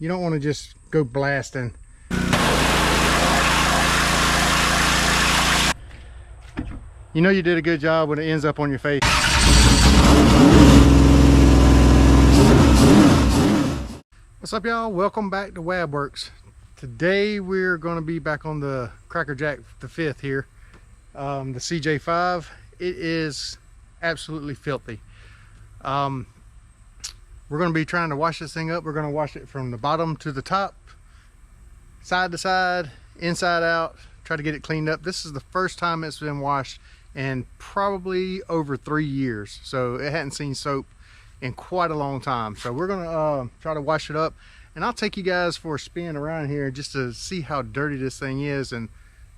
You don't want to just go blasting. You know you did a good job when it ends up on your face. What's up, y'all? Welcome back to WabWorks. Today we're going to be back on the Cracker Jack the 5th here, the CJ5. It is absolutely filthy. We're going to be trying to wash this thing up. We're going to wash it from the bottom to the top, side to side, inside out, try to get it cleaned up. This is the first time it's been washed in probably over 3 years, so it hadn't seen soap in quite a long time. So we're gonna try to wash it up, and I'll take you guys for a spin around here just to see how dirty this thing is. And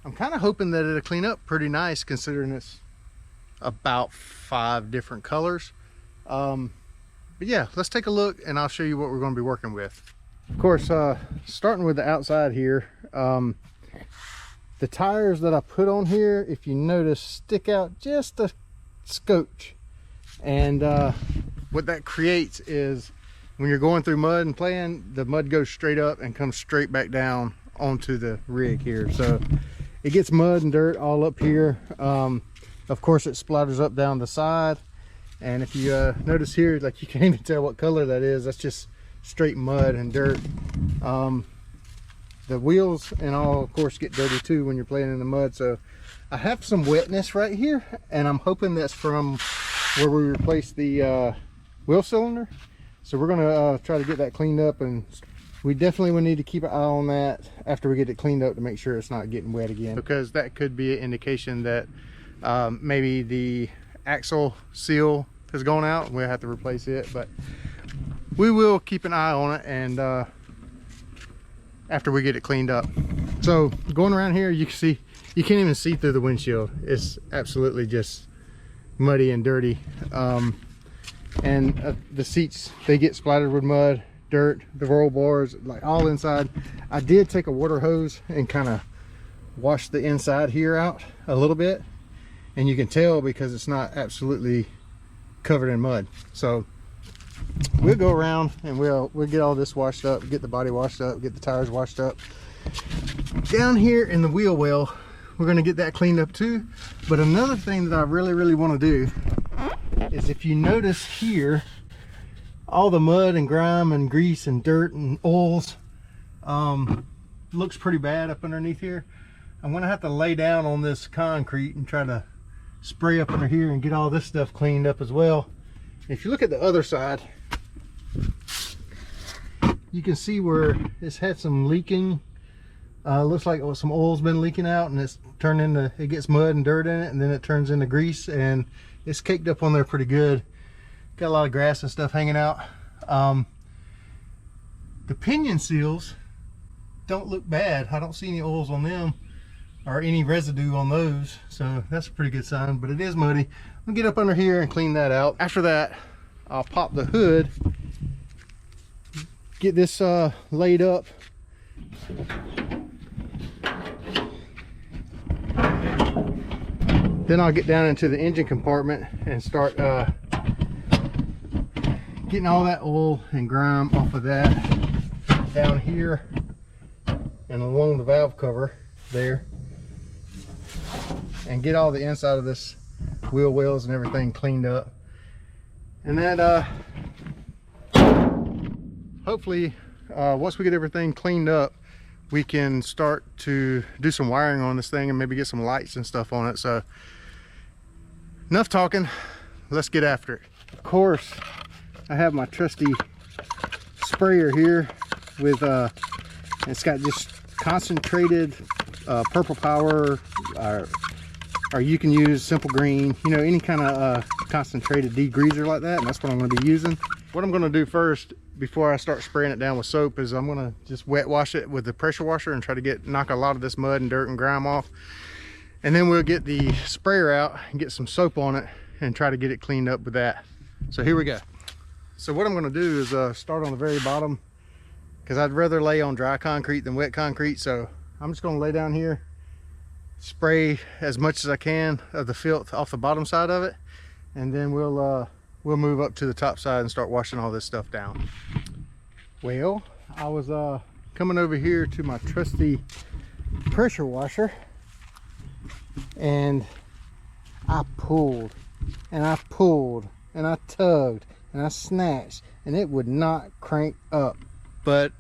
I'm kind of hoping that it'll clean up pretty nice, considering it's about 5 different colors. But yeah, let's take a look and I'll show you what we're going to be working with. Of course, starting with the outside here, the tires that I put on here, if you notice, stick out just a scotch. And what that creates is when you're going through mud and playing, the mud goes straight up and comes straight back down onto the rig here. So it gets mud and dirt all up here. Of course, it splatters up down the side. And if you notice here, like, you can't even tell what color that is. That's just straight mud and dirt. The wheels and all, of course, get dirty too when you're playing in the mud. So I have some wetness right here, and I'm hoping that's from where we replaced the wheel cylinder. So we're gonna try to get that cleaned up, and we definitely will need to keep an eye on that after we get it cleaned up to make sure it's not getting wet again, because that could be an indication that maybe the axle seal has gone out and we'll have to replace it. But we will keep an eye on it, and after we get it cleaned up. So going around here, you can see, you can't even see through the windshield. It's absolutely just muddy and dirty. And the seats, they get splattered with mud, dirt, the roll bars, like all inside. I did take a water hose and kind of wash the inside here out a little bit, and you can tell because it's not absolutely covered in mud. So we'll go around and we'll get all this washed up, get the body washed up, get the tires washed up. Down here in the wheel well, we're going to get that cleaned up too. But another thing that I really want to do is, if you notice here, all the mud and grime and grease and dirt and oils looks pretty bad up underneath here. I'm going to have to lay down on this concrete and try to spray up under here and get all this stuff cleaned up as well. If you look at the other side, you can see where it's had some leaking. Looks like some oil's been leaking out, and it's turned into, it gets mud and dirt in it, and then it turns into grease, and it's caked up on there pretty good. Got a lot of grass and stuff hanging out. The pinion seals don't look bad. I don't see any oils on them or any residue on those, so that's a pretty good sign. But it is muddy. I'll get up under here and clean that out. After that, I'll pop the hood, get this laid up. Then I'll get down into the engine compartment and start getting all that oil and grime off of that down here and along the valve cover there, and get all the inside of this wheel wells and everything cleaned up. And then hopefully once we get everything cleaned up, we can start to do some wiring on this thing and maybe get some lights and stuff on it. So enough talking, let's get after it. Of course, I have my trusty sprayer here with it's got just concentrated Purple Power, or you can use Simple Green, you know, any kind of concentrated degreaser like that, and that's what I'm going to be using. What I'm going to do first, before I start spraying it down with soap, is I'm going to just wet wash it with the pressure washer and try to knock a lot of this mud and dirt and grime off. And then we'll get the sprayer out and get some soap on it and try to get it cleaned up with that. So here we go. So what I'm going to do is start on the very bottom, because I'd rather lay on dry concrete than wet concrete. So I'm just going to lay down here, spray as much as I can of the filth off the bottom side of it, and then we'll move up to the top side and start washing all this stuff down. Well, I was coming over here to my trusty pressure washer, and I pulled and I pulled and I tugged and I snatched, and it would not crank up. But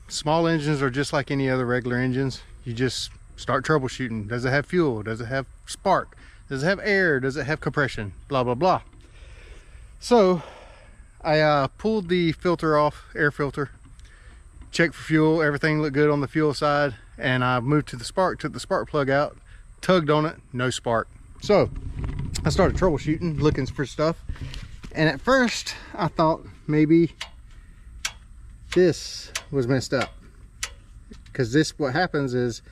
small engines are just like any other regular engines. You just start troubleshooting. Does it have fuel? Does it have spark? Does it have air? Does it have compression? Blah blah blah. So I pulled the filter off, air filter, checked for fuel. Everything looked good on the fuel side, and I moved to the spark, took the spark plug out, tugged on it, no spark. So I started troubleshooting, looking for stuff, and at first I thought maybe this was messed up, because this, what happens is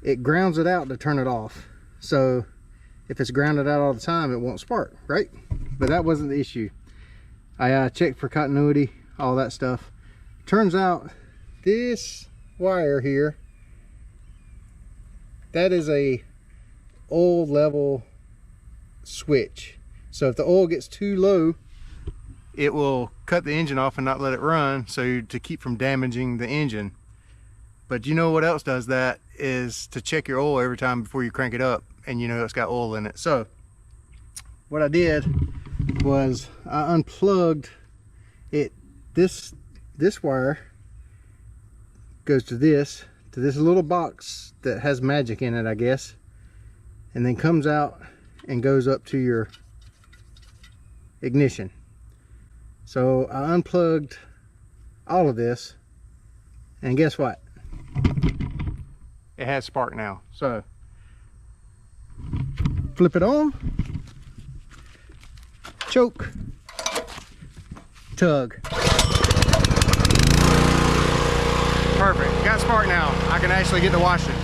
it grounds it out to turn it off. So if it's grounded out all the time, it won't spark, right? But that wasn't the issue. I checked for continuity, all that stuff. Turns out this wire here, that is a oil level switch. So if the oil gets too low, it will cut the engine off and not let it run, so to keep from damaging the engine. But you know what else does that is to check your oil every time before you crank it up, and you know it's got oil in it. So what I did was I unplugged it. This wire goes to this little box that has magic in it, I guess, and then comes out and goes up to your ignition. So I unplugged all of this, and guess what? It has spark now. So flip it on, choke, tug. Perfect, got spark now. I can actually get to washing.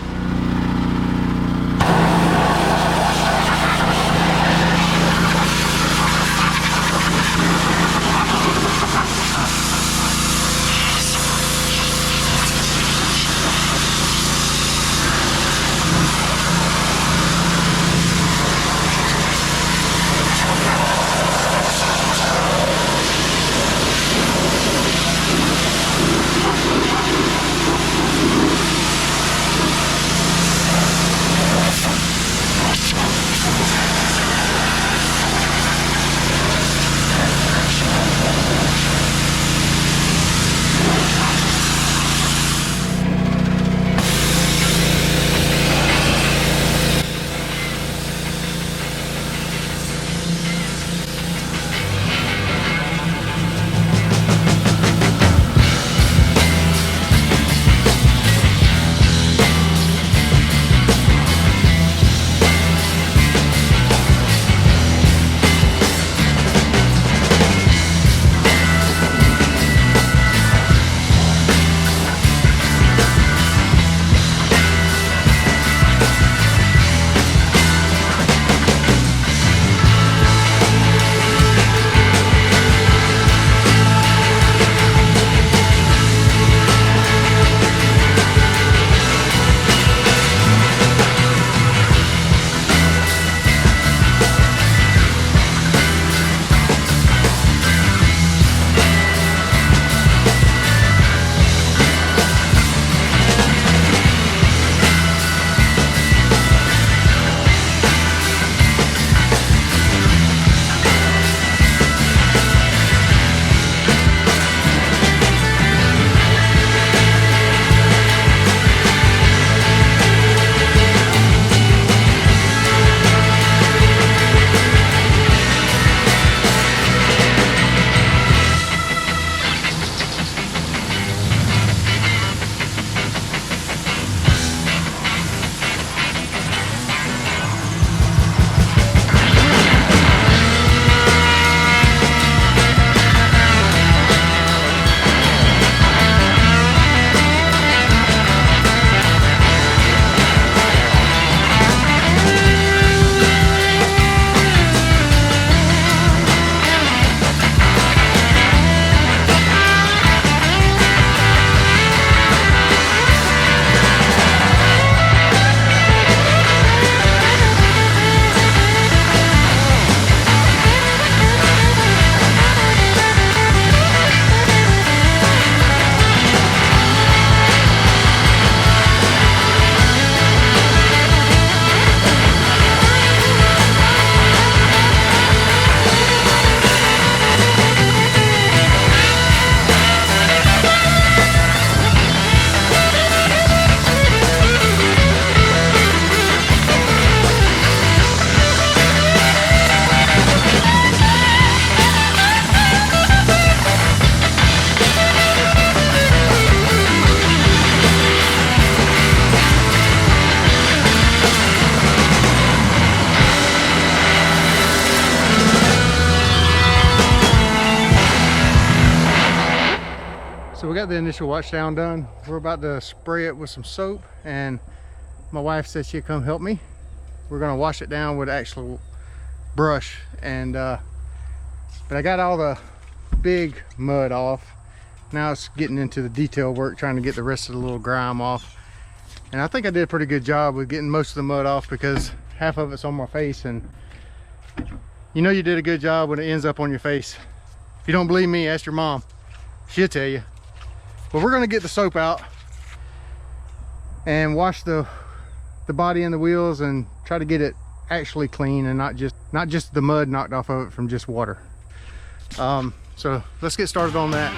initial wash down done. We're about to spray it with some soap, and my wife said she'd come help me. We're gonna wash it down with actual brush, and but I got all the big mud off. Now it's getting into the detail work, trying to get the rest of the little grime off. And I think I did a pretty good job with getting most of the mud off, because half of it's on my face, and you know you did a good job when it ends up on your face. If you don't believe me, ask your mom. She'll tell you. But we're gonna get the soap out and wash the body and the wheels and try to get it actually clean, and not just the mud knocked off of it from just water. So let's get started on that.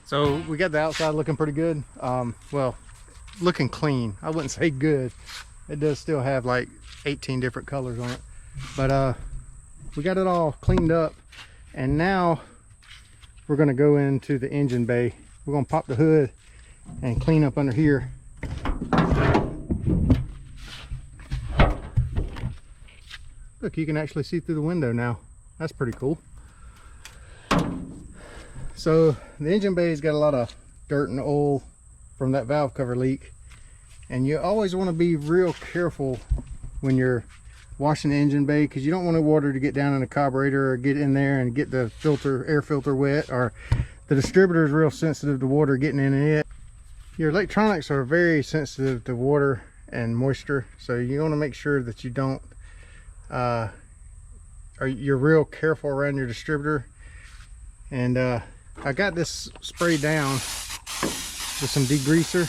So we got the outside looking pretty good. Well, looking clean. I wouldn't say good. It does still have like 18 different colors on it. But we got it all cleaned up. And now we're gonna go into the engine bay. We're gonna pop the hood and clean up under here. Look, you can actually see through the window now. That's pretty cool. So the engine bay's got a lot of dirt and oil from that valve cover leak, and you always want to be real careful when you're washing the engine bay, because you don't want the water to get down in the carburetor or get in there and get the air filter wet, or the distributor is real sensitive to water getting in it. Your electronics are very sensitive to water and moisture, so you want to make sure that you don't you're real careful around your distributor. And I got this sprayed down with some degreaser,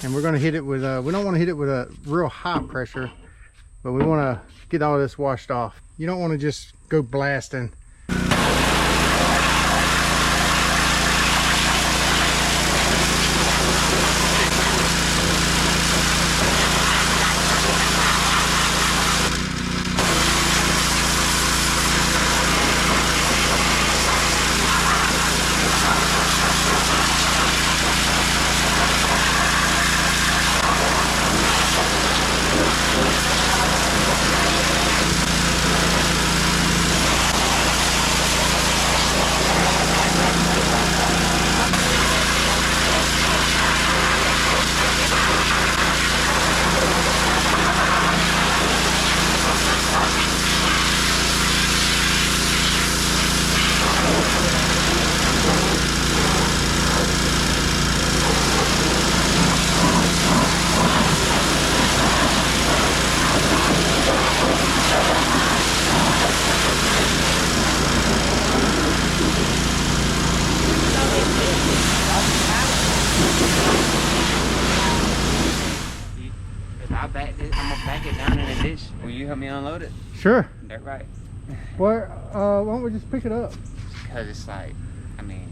and we're going to hit it with we don't want to hit it with a real high pressure, but we want to get all this washed off. You don't want to just go blasting. Will you help me unload it? Sure. Dirt bike. Why don't we just pick it up? Because it's like, I mean,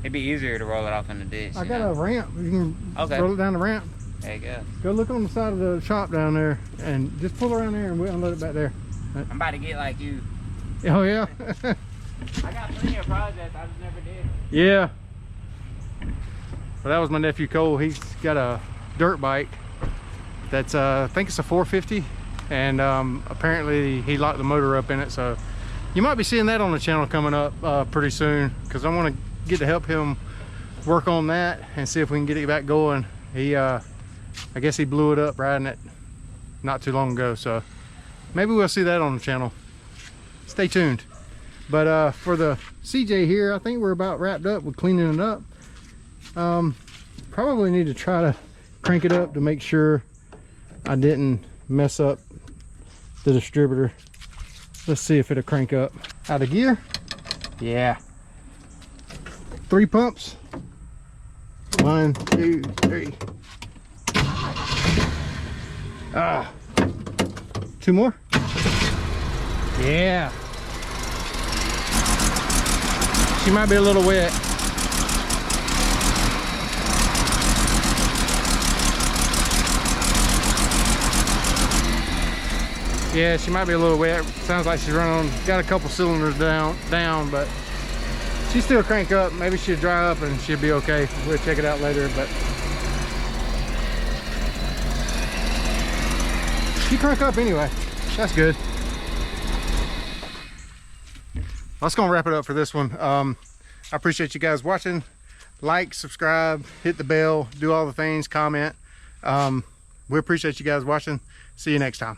It'd be easier to roll it off in the ditch. I got a ramp. You can roll it down the ramp. There you go. Go look on the side of the shop down there and just pull around there and we'll unload it back there. I'm about to get like you. Oh yeah? I got plenty of projects, I just never did. Yeah. Well, that was my nephew Cole. He's got a dirt bike that's I think it's a 450, and apparently he locked the motor up in it, so you might be seeing that on the channel coming up pretty soon, because I want to get to help him work on that and see if we can get it back going. He I guess he blew it up riding it not too long ago, so maybe we'll see that on the channel. Stay tuned. But for the CJ here, I think we're about wrapped up with cleaning it up. Probably need to try to crank it up to make sure I didn't mess up the distributor. Let's see if it'll crank up. Out of gear. Yeah. 3 pumps. 1, 2, 3. 2 more. Yeah. She might be a little wet. Yeah, she might be a little wet. Sounds like she's running on, got a couple cylinders down, but she still crank up. Maybe she'll dry up and she'll be okay. We'll check it out later, but she crank up anyway. That's good. That's gonna wrap it up for this one. I appreciate you guys watching. Like, subscribe, hit the bell, do all the things, comment. We appreciate you guys watching. See you next time.